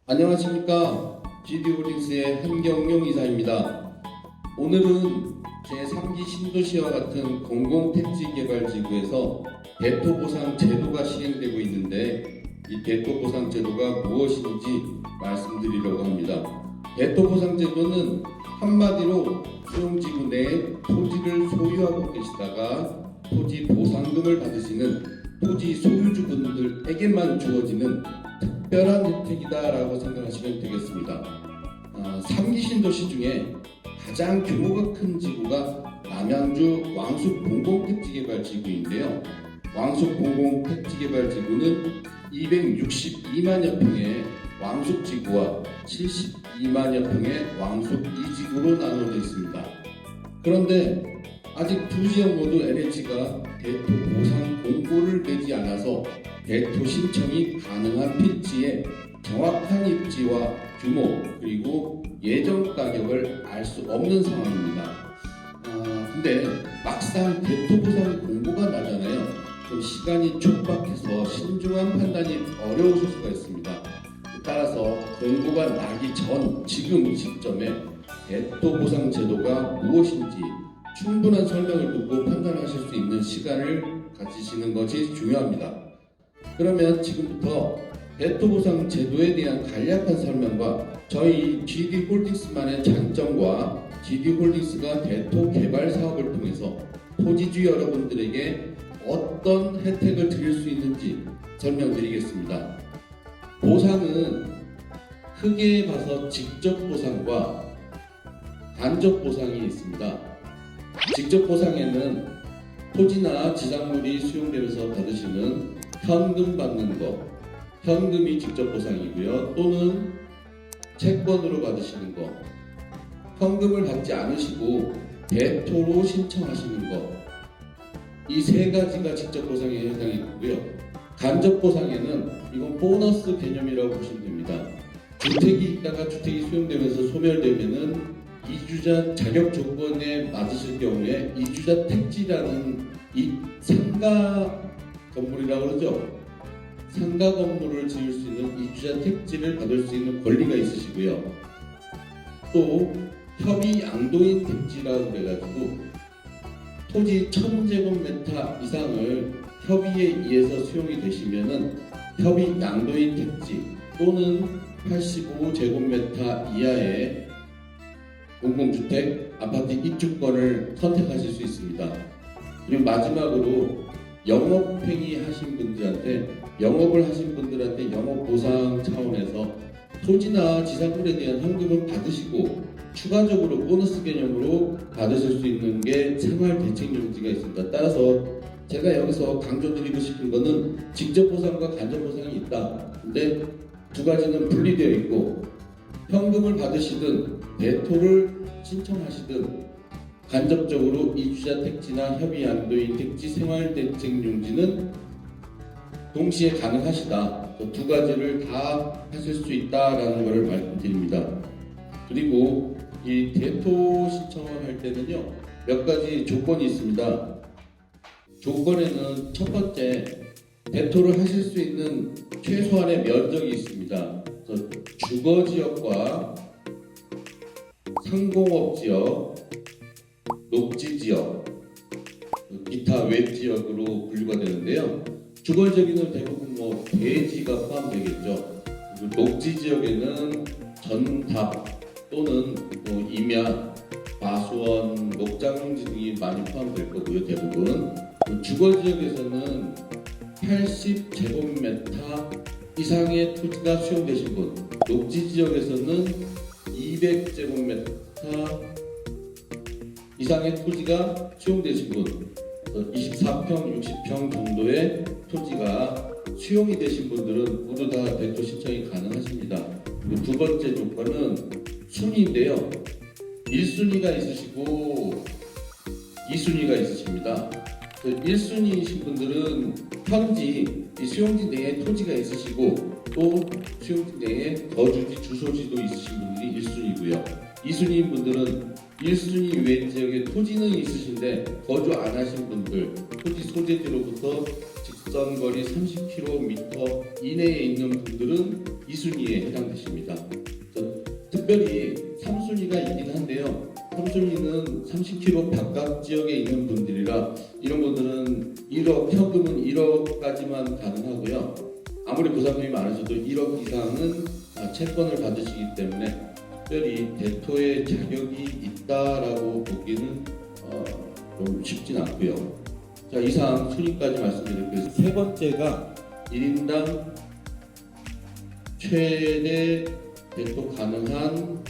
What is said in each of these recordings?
안녕하십니까. GD홀딩스의 한경용 이사입니다. 오늘은 제3기 신도시와 같은 공공택지개발지구에서 대토보상 제도가 시행되고 있는데 이 대토보상 제도가 무엇인지 말씀드리려고 합니다. 대토보상 제도는 한마디로 수용지구 내에 토지를 소유하고 계시다가 토지 보상금을 받으시는 토지 소유주분들에게만 주어지는 특별한 혜택이다라고 생각하시면 되겠습니다. 3기 신도시 중에 가장 규모가 큰 지구가 남양주 왕숙공공택지개발지구인데요. 왕숙공공택지개발지구는 262만여 평의 왕숙지구와 72만여 평의 왕숙 2지구로 나눠져 있습니다. 그런데 아직 두 지역 모두 LH가 대토 보상 공고를 내지 않아서 대토 신청이 가능한 필지의 정확한 입지와 규모 그리고 예정 가격을 알 수 없는 상황입니다. 근데 막상 대토 보상 공고가 나잖아요. 좀 시간이 촉박해서 신중한 판단이 어려우실 수가 있습니다. 따라서 공고가 나기 전 지금 시점에 대토 보상 제도가 무엇인지 충분한 설명을 듣고 판단하실 수 있는 시간을 가지시는 것이 중요합니다. 그러면 지금부터 대토보상 제도에 대한 간략한 설명과 저희 GD홀딩스만의 장점과 GD홀딩스가 대토 개발 사업을 통해서 토지주 여러분들에게 어떤 혜택을 드릴 수 있는지 설명드리겠습니다. 보상은 크게 봐서 직접 보상과 간접 보상이 있습니다. 직접 보상에는 토지나 지상물이 수용되면서 받으시는 현금 받는 거, 현금이 직접 보상이고요. 또는 채권으로 받으시는 거, 현금을 받지 않으시고 대토로 신청하시는 거, 이 세 가지가 직접 보상에 해당이 되고요. 간접 보상에는 이건 보너스 개념이라고 보시면 됩니다. 주택이 있다가 주택이 수용되면서 소멸되면은 이주자 자격 조건에 맞으실 경우에 이주자 택지라는 이 상가 건물이라고 그러죠. 상가 건물을 지을 수 있는 이주자 택지를 받을 수 있는 권리가 있으시고요. 또 협의 양도인 택지라고 그래가지고 토지 1000제곱미터 이상을 협의에 의해서 수용이 되시면은 협의 양도인 택지 또는 85제곱미터 이하의 공공주택, 아파트 입주권을 선택하실 수 있습니다. 그리고 마지막으로 영업행위 하신 분들한테 영업을 하신 분들한테 영업 보상 차원에서 토지나 지상물에 대한 현금을 받으시고 추가적으로 보너스 개념으로 받으실 수 있는 게 생활대책용지가 있습니다. 따라서 제가 여기서 강조드리고 싶은 거는 직접 보상과 간접 보상이 있다. 근데 두 가지는 분리되어 있고 현금을 받으시든 대토를 신청하시든 간접적으로 이주자 택지나 협의 양도인 택지 생활대책용지는 동시에 가능하시다. 두 가지를 다 하실 수 있다라는 것을 말씀드립니다. 그리고 이 대토 신청을 할 때는요 몇 가지 조건이 있습니다. 조건에는 첫 번째 대토를 하실 수 있는 최소한의 면적이 있습니다. 주거지역과 상공업지역, 녹지지역, 기타 외지역으로 분류가 되는데요. 주거지역에는 대부분 대지가 포함되겠죠. 그리고 녹지지역에는 전답 또는 임야, 과수원, 목장용지 등이 많이 포함될 거고요. 대부분 주거지역에서는 80제곱미터 이상의 토지가 수용되신 분, 녹지지역에서는 200제곱미터 이상의 토지가 수용되신 분, 24평, 60평 정도의 토지가 수용이 되신 분들은 모두 다 대토 신청이 가능하십니다. 그리고 두 번째 조건은 순위인데요. 1순위가 있으시고 2순위가 있으십니다. 1순위이신 분들은 현지 수용지 내에 토지가 있으시고 또 수용지 내에 거주지 주소지도 있으신 분들이 1순위고요. 2순위인 분들은 1순위 외 지역에 토지는 있으신데 거주 안 하신 분들, 토지 소재지로부터 직선거리 30km 이내에 있는 분들은 2순위에 해당되십니다. 특별히 3순위가 있긴 한데요. 3순위는 30km 바깥 지역에 있는 분들이라 이런 분들은 1억, 현금은 1억까지만 가능하고요. 아무리 보상금이 많으셔도 1억 이상은 채권을 받으시기 때문에 특별히 대토의 자격이 있다라고 보기는 좀 쉽진 않고요. 자, 이상 순위까지 말씀드릴게요. 세 번째가 1인당 최대 대토 가능한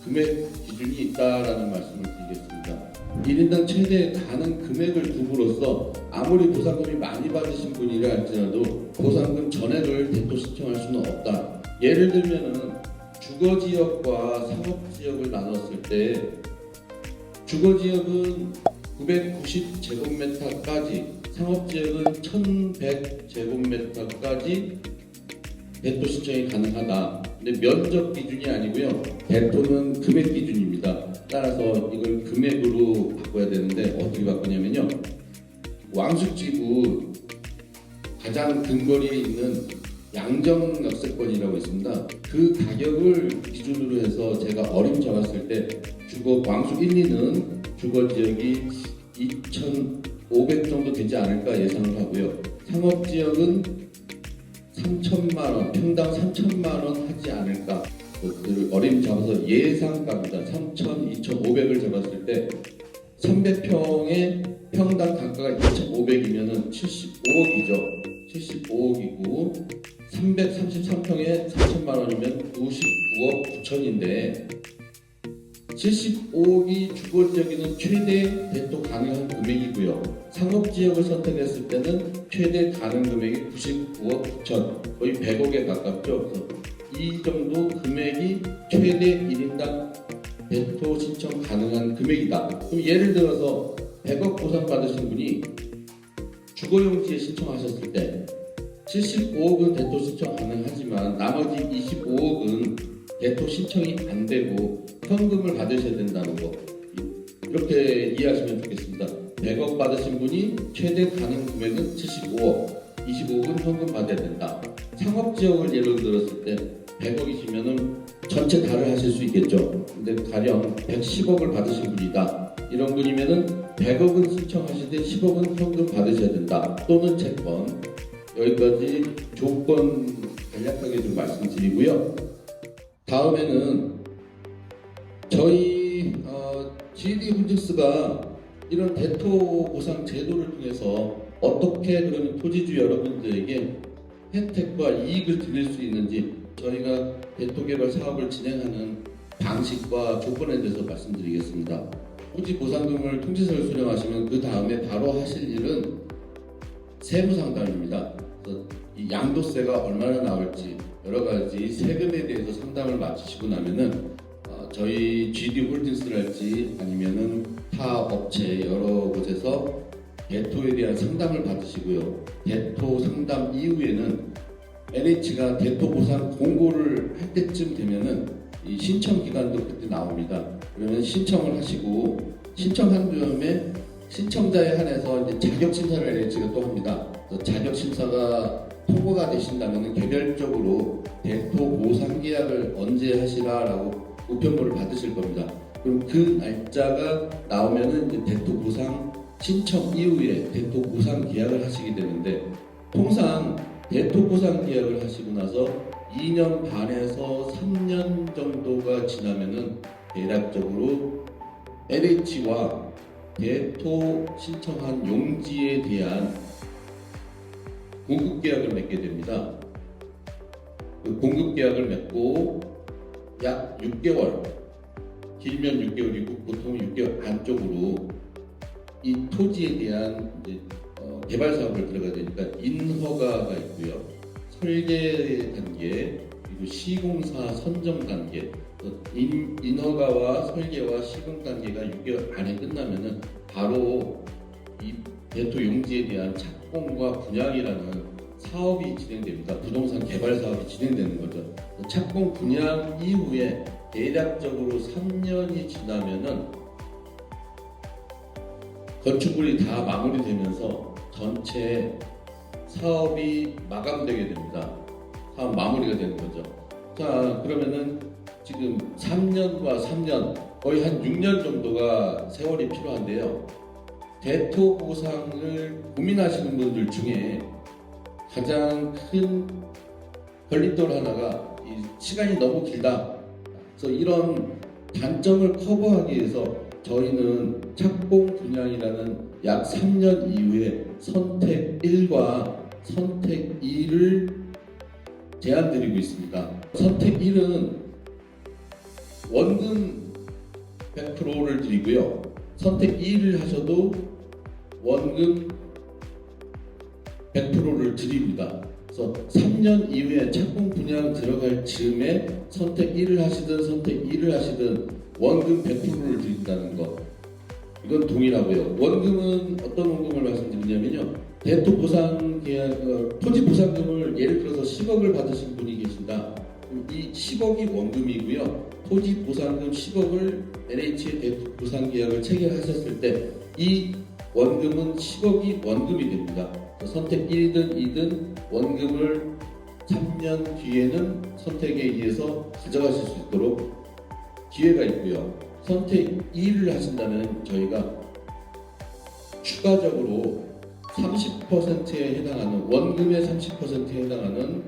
금액 기준이 있다라는 말씀을 드리겠습니다. 1인당 최대 가능 금액을 둠으로써 아무리 보상금이 많이 받으신 분이라 할지라도 보상금 전액을 대토 신청할 수는 없다. 예를 들면은 주거지역과 상업지역을 나눴을 때 주거지역은 990제곱미터까지, 상업지역은 1100제곱미터까지 대토 신청이 가능하다. 근데 면적 기준이 아니고요. 대토는 금액 기준입니다. 따라서 이걸 금액으로 바꿔야 되는데 어떻게 바꾸냐면요. 왕숙지구 가장 근거리에 있는 양정역세권이라고 있습니다. 그 가격을 기준으로 해서 제가 어림 잡았을 때 왕숙 1, 2는 주거지역이 2,500 정도 되지 않을까 예상을 하고요. 상업지역은 3천만 원, 평당 3천만 원 하지 않을까. 어림 잡아서 예상가입니다. 3천, 2,500을 잡았을 때 300평의 평당 단가가 2,500이면은 75억이죠. 75억이고 333평에 4천만 원이면 99억 9천인데 75억이 주거지역에는 최대 대토 가능한 금액이고요. 상업지역을 선택했을 때는 최대 가능 금액이 99억 9천, 거의 100억에 가깝죠. 그래서 이 정도 금액이 최대 1인당 대토 신청 가능한 금액이다. 그럼 예를 들어서 100억 보상 받으신 분이 주거용지에 신청하셨을 때 75억은 대토 신청 가능하지만 나머지 25억은 대토 신청이 안 되고 현금을 받으셔야 된다는 거, 이렇게 이해하시면 좋겠습니다. 100억 받으신 분이 최대 가능 금액은 75억, 25억은 현금 받아야 된다. 상업지역을 예로 들었을 때 100억이시면은 전체 다를 하실 수 있겠죠. 근데 가령 110억을 받으신 분이다. 이런 분이면은 100억은 신청하시되 10억은 현금 받으셔야 된다. 또는 채권. 여기까지 조건 간략하게 좀 말씀드리고요. 다음에는 저희 GD 홀딩스가 이런 대토 보상 제도를 통해서 어떻게 그러면 토지주 여러분들에게 혜택과 이익을 드릴 수 있는지 저희가 대토 개발 사업을 진행하는 방식과 조건에 대해서 말씀드리겠습니다. 토지 보상금을 통지서를 수령하시면 그 다음에 바로 하실 일은 세무 상담입니다. 그래서 이 양도세가 얼마나 나올지 여러 가지 세금에 대해서 상담을 마치시고 나면은 저희 GD 홀딩스랄지 아니면은 타 업체 여러 곳에서 대토에 대한 상담을 받으시고요. 대토 상담 이후에는 NH가 대토 보상 공고를 할 때쯤 되면은 이 신청 기간도 그때 나옵니다. 그러면 신청을 하시고 신청한 다음에 신청자에 한해서 이제 자격 심사를 NH가 또 합니다. 그래서 자격 심사가 통과가 되신다면 개별적으로 대토 보상 계약을 언제 하시라라고 우편물을 받으실 겁니다. 그럼 그 날짜가 나오면은 이제 대토 보상 신청 이후에 대토 보상 계약을 하시게 되는데 통상 대토 보상 계약을 하시고 나서 2년 반에서 3년 정도가 지나면은 대략적으로 LH와 대토 신청한 용지에 대한 공급 계약을 맺게 됩니다. 그 공급 계약을 맺고 약 6개월, 길면 6개월이고 보통 6개월 안쪽으로 이 토지에 대한 이제 개발 사업을 들어가야 되니까 인허가가 있고요. 설계 단계, 그리고 시공사 선정 단계, 인허가와 설계와 시공 단계가 6개월 안에 끝나면은 바로 이 대토 용지에 대한 착공과 분양이라는 사업이 진행됩니다. 부동산 개발 사업이 진행되는 거죠. 착공 분양 이후에 대략적으로 3년이 지나면은 건축물이 다 마무리되면서 전체 사업이 마감되게 됩니다. 사업 마무리가 되는 거죠. 자, 그러면은 지금 3년과 3년, 거의 한 6년 정도가 세월이 필요한데요. 대토 보상을 고민하시는 분들 중에 가장 큰 걸림돌 하나가 이 시간이 너무 길다. 그래서 이런 단점을 커버하기 위해서 저희는 착공 분양이라는 약 3년 이후에 선택 1과 선택 2를 제안드리고 있습니다. 선택 1은 원금 100%를 드리고요. 선택 2를 하셔도 원금 100%를 드립니다. 그래서 3년 이후에 착공 분양 들어갈 즈음에 선택 1을 하시든 선택 2를 하시든 원금 100%를 드린다는 것. 이건 동일하고요. 원금은 어떤 원금을 말씀드리냐면요. 대토 보상 계약, 토지 보상금을 예를 들어서 10억을 받으신 분이 계신다. 이 10억이 원금이고요. 토지 보상금 10억을 LH의 대토 보상 계약을 체결하셨을 때 이 원금은 10억이 원금이 됩니다. 선택 1이든 2든 원금을 3년 뒤에는 선택에 의해서 가져가실 수 있도록 기회가 있고요. 선택 2를 하신다면 저희가 추가적으로 30%에 해당하는 원금의 30%에 해당하는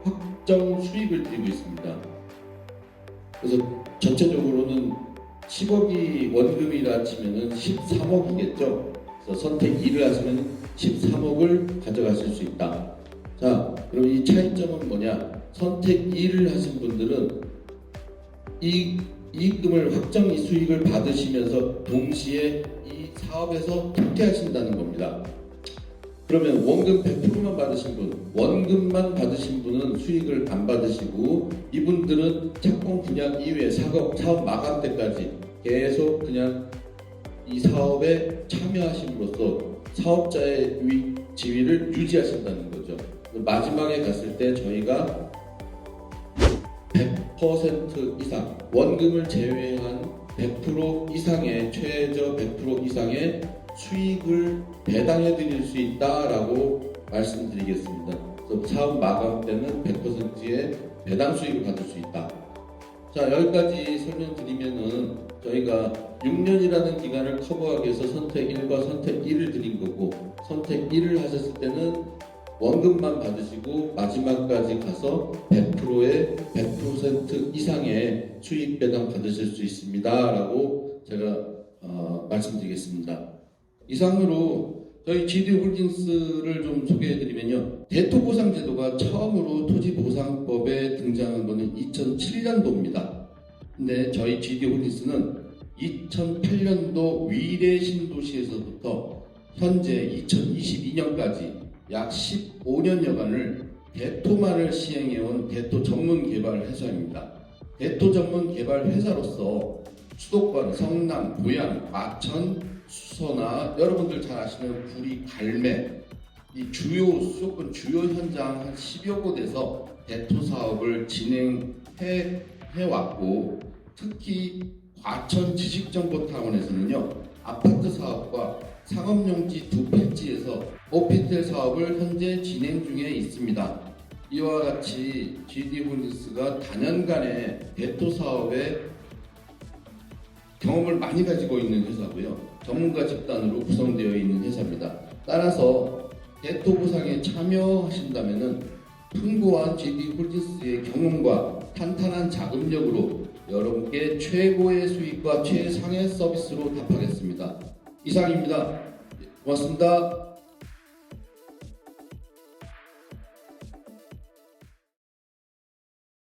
확정 수익을 드리고 있습니다. 그래서 전체적으로는 10억이 원금이라 치면은 13억이겠죠. 그래서 선택 2를 하시면 13억을 가져가실 수 있다. 자, 그럼 이 차이점은 뭐냐? 선택 2를 하신 분들은 이 이익금을 확정 수익을 받으시면서 동시에 이 사업에서 삭퇴하신다는 겁니다. 그러면 원금 100%만 받으신 분, 원금만 받으신 분은 수익을 안 받으시고 이분들은 착공 분양 이후에 사업 마감 때까지 계속 그냥 이 사업에 참여하심으로써 사업자의 지위를 유지하신다는 거죠. 마지막에 갔을 때 저희가 100% 이상, 원금을 제외한 100% 이상의 최저 100% 이상의 수익을 배당해 드릴 수 있다라고 말씀드리겠습니다. 그래서 사업 마감 때는 100%의 배당 수익을 받을 수 있다. 자, 여기까지 설명드리면은 저희가 6년이라는 기간을 커버하기 위해서 선택 1과 선택 2를 드린 거고, 선택 1을 하셨을 때는 원금만 받으시고 마지막까지 가서 100%의 100% 이상의 수익 배당 받으실 수 있습니다 라고 제가 말씀드리겠습니다. 이상으로 저희 GD홀딩스를 좀 소개해드리면요, 대토보상제도가 처음으로 토지보상법에 등장한 것은 2007년도입니다. 근데 저희 GD홀딩스는 2008년도 위례 신도시에서부터 현재 2022년까지 약 15년여간을 대토만을 시행해온 대토 전문 개발 회사입니다. 대토 전문 개발 회사로서 수도권, 성남, 고양, 마천, 수서나 여러분들 잘 아시는 구리, 갈매 이 주요 수도권 주요 현장 한 10여 곳에서 대토 사업을 진행해 왔고, 특히 과천 지식정보타운에서는요 아파트 사업과 상업용지 두 필지에서 오피스텔 사업을 현재 진행 중에 있습니다. 이와 같이 GD홀딩스가 다년간의 대토 사업에 경험을 많이 가지고 있는 회사고요. 전문가 집단으로 구성되어 있는 회사입니다. 따라서 대토 보상에 참여하신다면 풍부한 GD홀딩스의 경험과 탄탄한 자금력으로 여러분께 최고의 수익과 최상의 서비스로 답하겠습니다. 이상입니다. 고맙습니다.